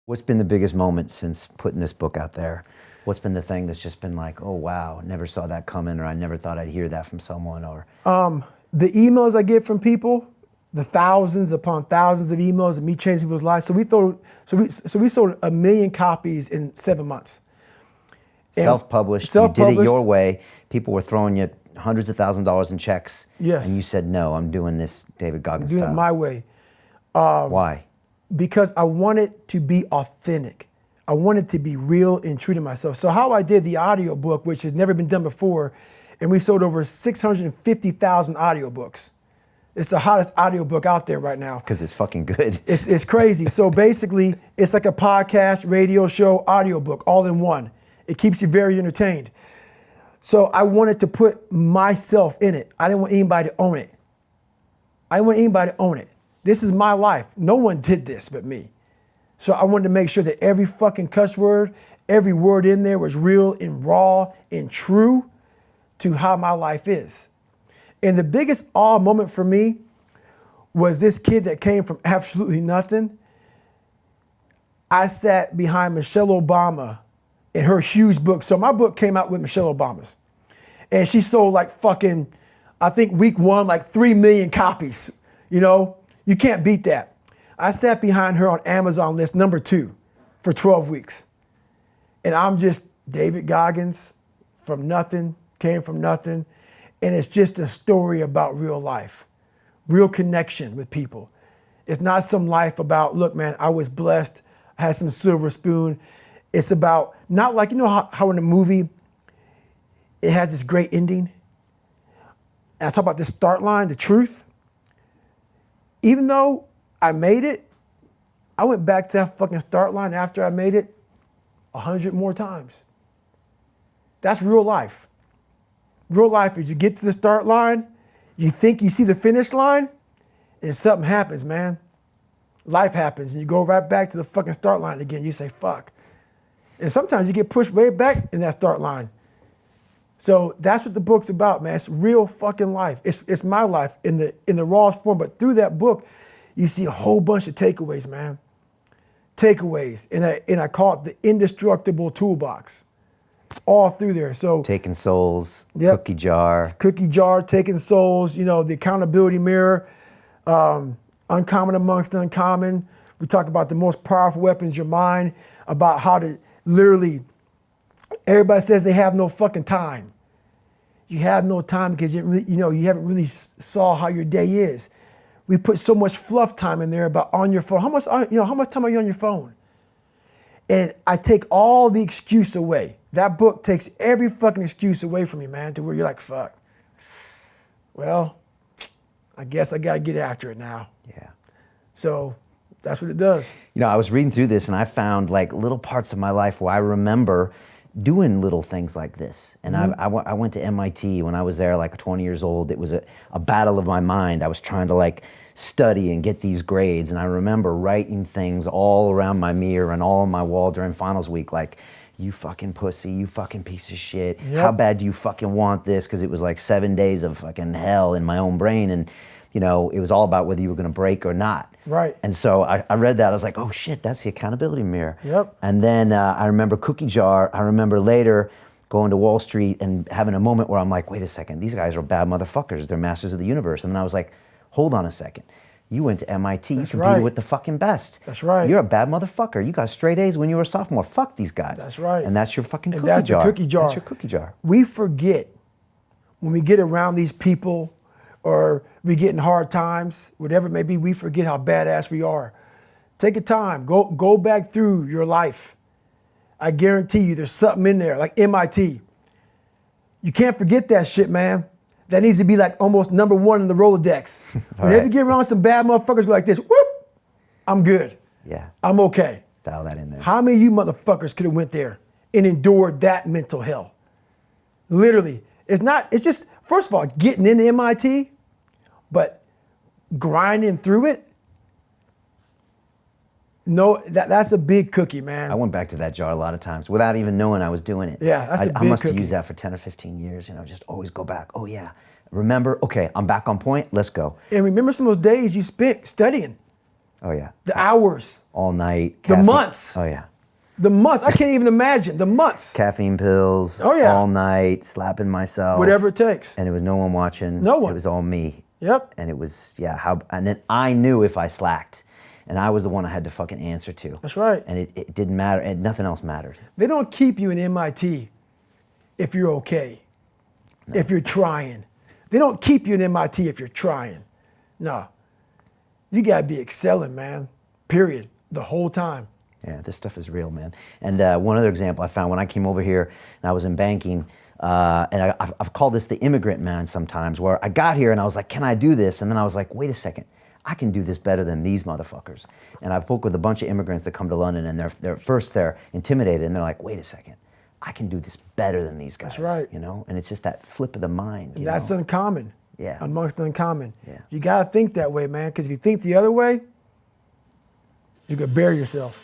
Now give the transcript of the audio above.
What's been the biggest moment since putting this book out there? What's been the thing that's just been like, oh wow, never saw that coming, or I never thought I'd hear that from someone, or? The emails I get from people, the thousands upon thousands of emails of me changing people's lives. So we sold 1 million copies in 7 months. Self-published, you did it your way. People were throwing you hundreds of thousands of dollars in checks. Yes. And you said, no, I'm doing this David Goggins Doing style. it my way. Why? Because I wanted to be authentic. I wanted to be real and true to myself. So how I did the audio book, which has never been done before, and we sold over 650,000 audiobooks. It's the hottest audiobook out there right now. Because it's fucking good. It's crazy. So basically, it's like a podcast, radio show, audiobook, all in one. It keeps you very entertained. So I wanted to put myself in it. I didn't want anybody to own it. I didn't want anybody to own it. This is my life. No one did this but me. So I wanted to make sure that every fucking cuss word, every word in there was real and raw and true to how my life is. And the biggest awe moment for me was this kid that came from absolutely nothing. I sat behind Michelle Obama in her huge book. So my book came out with Michelle Obama's. And she sold like fucking, I think week one, like 3 million copies. You know, you can't beat that. I sat behind her on Amazon list #2 for 12 weeks. And I'm just David Goggins from nothing, came from nothing. And it's just a story about real life, real connection with people. It's not some life about, look, man, I was blessed, I had some silver spoon. It's about, not like, you know how in a movie, it has this great ending. And I talk about this start line, the truth. Even though I made it, I went back to that fucking start line after I made it 100 more times. That's real life. Real life is you get to the start line, you think you see the finish line, and something happens, man. Life happens, and you go right back to the fucking start line again. You say, fuck. And sometimes you get pushed way back in that start line. So that's what the book's about, man. It's real fucking life. It's my life in the rawest form. But through that book, you see a whole bunch of takeaways, man. Takeaways. And I call it the indestructible toolbox. It's all through there. So Taking Souls, Yep. Cookie Jar. Cookie Jar, Taking Souls, you know, the accountability mirror, uncommon amongst uncommon. We talk about the most powerful weapons, your mind, about how to literally, everybody says they have no fucking time. You have no time because you haven't really saw how your day is. We put so much fluff time in there about on your phone. How much time are you on your phone? And I take all the excuse away. That book takes every fucking excuse away from you, man, to where you're like, fuck. Well, I guess I gotta get after it now. Yeah. So that's what it does. You know, I was reading through this and I found like little parts of my life where I remember doing little things like this. And I went to MIT when I was there, like 20 years old. It was a battle of my mind. I was trying to like study and get these grades. And I remember writing things all around my mirror and all on my wall during finals week, like, you fucking pussy, you fucking piece of shit. Yep. How bad do you fucking want this? Because it was like 7 days of fucking hell in my own brain. And you know, it was all about whether you were gonna break or not. Right. And so I read that, I was like, oh shit, that's the accountability mirror. Yep. And then I remember Cookie Jar. I remember later going to Wall Street and having a moment where I'm like, wait a second, these guys are bad motherfuckers. They're masters of the universe. And then I was like, hold on a second. You went to MIT, That's you competed right. with the fucking best. That's right. You're a bad motherfucker. You got straight A's when you were a sophomore. Fuck these guys. That's right. And that's your fucking And cookie that's jar. the cookie jar. That's your cookie jar. We forget when we get around these people or we get in hard times, whatever it may be, we forget how badass we are. Take a time, go back through your life. I guarantee you there's something in there, like MIT. You can't forget that shit, man. That needs to be like almost #1 in the Rolodex. Whenever you get around some bad motherfuckers go like this, whoop, I'm good. Yeah. I'm okay. Dial that in there. How many of you motherfuckers could have went there and endured that mental hell? Literally. It's just, first of all, getting into MIT, but grinding through it, no, that's a big cookie, man. I went back to that jar a lot of times without even knowing I was doing it. Yeah, that's a big I must have cookie. used that for 10 or 15 years, you know, just always go back. Oh yeah, remember, okay, I'm back on point, let's go. And remember some of those days you spent studying. Oh yeah. The hours, All night. the months, Oh yeah. the months. I can't even imagine the months. Caffeine pills. Oh, yeah. All night, slapping myself. Whatever it takes. And it was no one watching. No one. It was all me. Yep. And it was, and then I knew if I slacked, and I was the one I had to fucking answer to. That's right. And it didn't matter, and nothing else mattered. They don't keep you in MIT if you're okay, if you're trying. They don't keep you in MIT if you're trying. No. You gotta be excelling, man. Period. The whole time. Yeah, this stuff is real, man. And one other example I found when I came over here and I was in banking, and I've called this the immigrant man sometimes, where I got here and I was like, can I do this? And then I was like, wait a second, I can do this better than these motherfuckers. And I spoke with a bunch of immigrants that come to London, and they're intimidated, and they're like, wait a second, I can do this better than these guys. That's right. You know, and it's just that flip of the mind. And that's uncommon. Yeah. Amongst uncommon. Yeah. You gotta think that way, man, because if you think the other way, you could bury yourself.